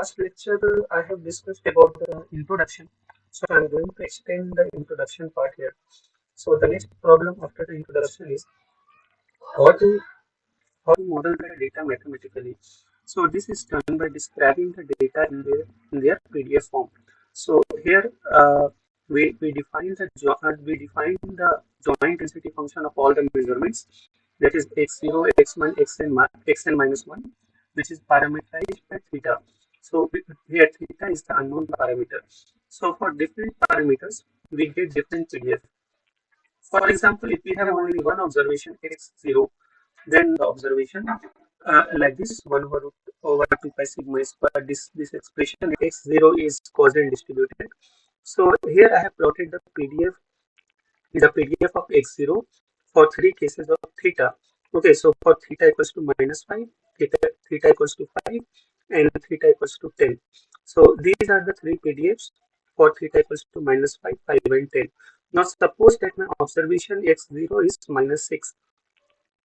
last lecture, I have discussed about the introduction. So I'm going to extend the introduction part here. So the next problem after the introduction is how to how to model the data mathematically. So this is done by describing the data in their PDF form. So here we define the joint density function of all the measurements, that is x0, x1, xn minus 1, which is parameterized by theta. So here theta is the unknown parameter. So for different parameters, we get different PDF. For example, if we have only one observation x0, then the observation like this 1 over 2 pi sigma square, this expression x0 is causal distributed. So here I have plotted the PDF of x0 for three cases of theta. Okay, so for theta equals to minus 5, theta equals to 5, and theta equals to 10. So these are the three PDFs for theta equals to minus 5, 5, and 10. Now suppose that my observation x0 is minus 6,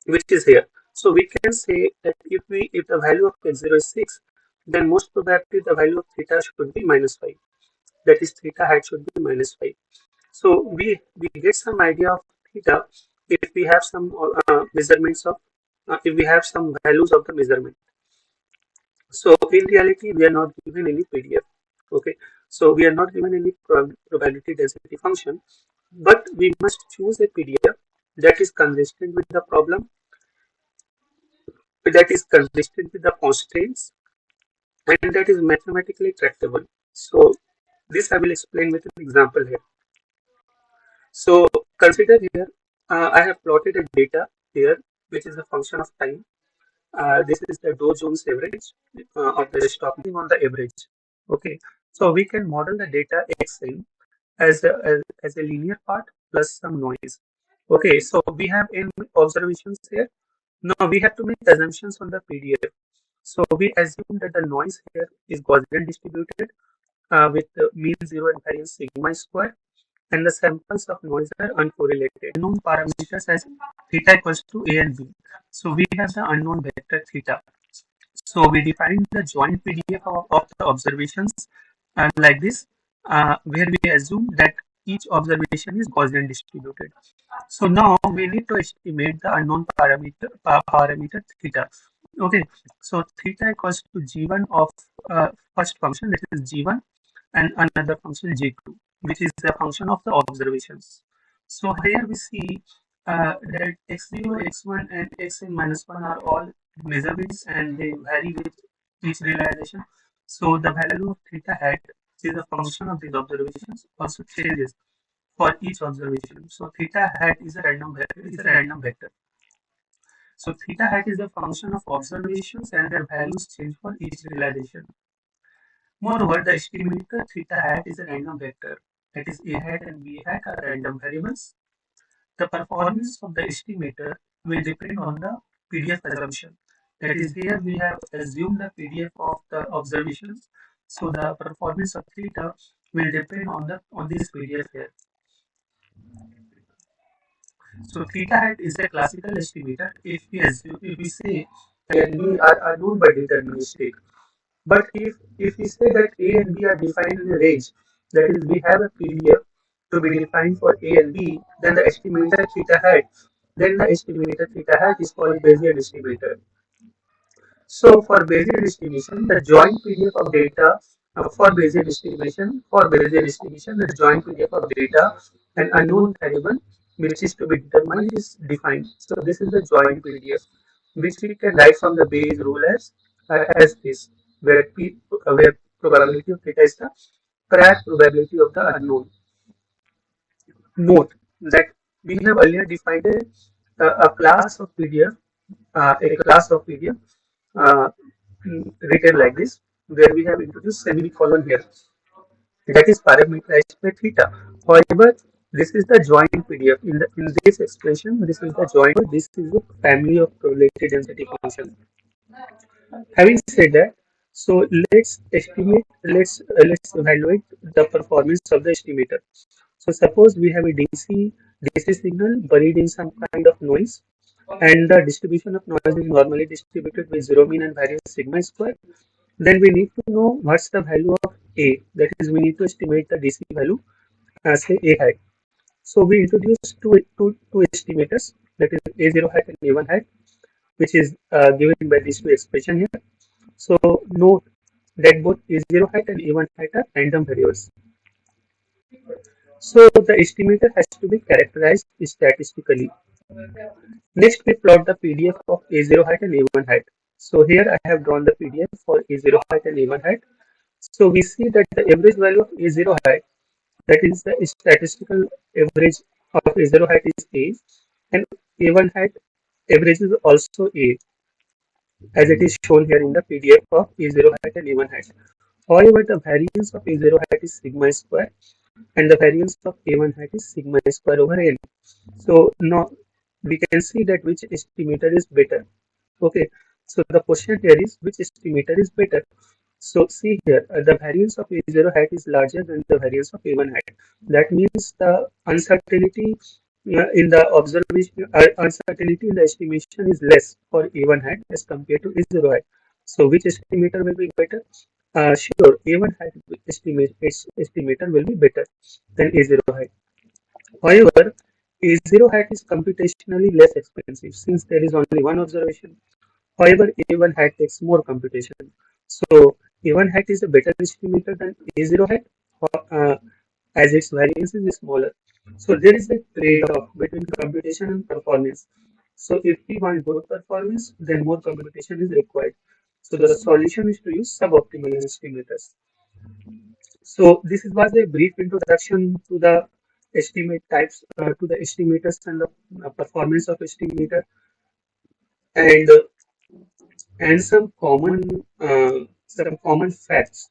which is here. So we can say that if the value of x0 is 6, then most probably the value of theta should be minus 5. That is, theta hat should be minus 5. So we get some idea of theta if we have some measurements of if we have some values of the measurement. So in reality, we are not given any PDF. Okay, so we are not given any probability density function, but we must choose a PDF that is consistent with the problem, that is consistent with the constraints, and that is mathematically tractable. So this I will explain with an example here. So consider here, I have plotted a data here, which is a function of time. This is the Dow Jones average of the stopping on the average. Okay, so we can model the data xn as a linear part plus some noise. Okay, so we have n observations here. Now we have to make assumptions on the PDF. So we assume that the noise here is Gaussian distributed with the mean zero and variance sigma square, and the samples of noise are uncorrelated. Unknown parameters as theta equals to a and b. So we have the unknown vector theta. So we define the joint PDF of the observations like this, where we assume that each observation is Gaussian distributed. So now we need to estimate the unknown parameter theta. Okay, so theta equals to g1 of first function, that is g1, and another function g2, which is the function of the observations. So here we see that x0, x1, and xn minus 1 are all measurements, and they vary with each realization. So the value of theta hat, which is a function of these observations, also changes for each observation. So theta hat is a random vector. So theta hat is a function of observations, and their values change for each realization. Moreover, the estimator theta hat is a random vector. That is, a hat and b hat are random variables. The performance of the estimator will depend on the PDF assumption. That is, here we have assumed the PDF of the observations. So the performance of theta will depend on this PDF here. So theta hat is a classical estimator if we say A and B are known by deterministic. But if we say that A and B are defined in a range, that is, we have a PDF to be defined for A and B, then the estimator theta hat is called Bayesian estimator. So for Bayesian estimation, the joint PDF of data the joint PDF of data and unknown variable which is to be determined is defined. So this is the joint PDF, which we can write from the Bayes rule as this, where probability of theta is the prior probability of the unknown. Note that we have earlier defined a class of PDF, uh, written like this, where we have introduced semicolon here. That is parameterized by theta. However, this is the joint PDF. In this expression, this is the joint. This is the family of probability density function. Having said that, so let's evaluate the performance of the estimator. So suppose we have a DC signal buried in some kind of noise, and the distribution of noise is normally distributed with zero mean and variance sigma square. Then we need to know what's the value of A. That is, we need to estimate the DC value as say A height. So we introduce two estimators, that is A0 height and A1 height, which is given by these two expression here. So note that both A0 height and A1 height are random variables. So the estimator has to be characterized statistically. Next, we plot the PDF of A0 height and A1 height. So here I have drawn the PDF for A0 height and A1 height. So we see that the average value of A0 height, that is the statistical average of A0 height is A, and A1 height average is also A, as it is shown here in the PDF of A0 height and A1 height. However, the variance of A0 height is sigma square and the variance of A1 height is sigma square over N. So now we can see that which estimator is better. Okay, so the question here is which estimator is better. So see here, the variance of A0 height is larger than the variance of A1 height. That means the uncertainty in the observation, uncertainty in the estimation is less for A1 height as compared to A0 height. So which estimator will be better? Sure, A1 height estimator will be better than A0 height. However, A0 height is computationally less expensive since there is only one observation. However, A1 height takes more computation. So A1 height is a better estimator than A0 height uh, as its variance is smaller. So there is a trade-off between computation and performance. So if we want both performance, then more computation is required. So the solution is to use suboptimal estimators. So this was a brief introduction to the estimate types, to the estimators and the performance of estimator, and some common facts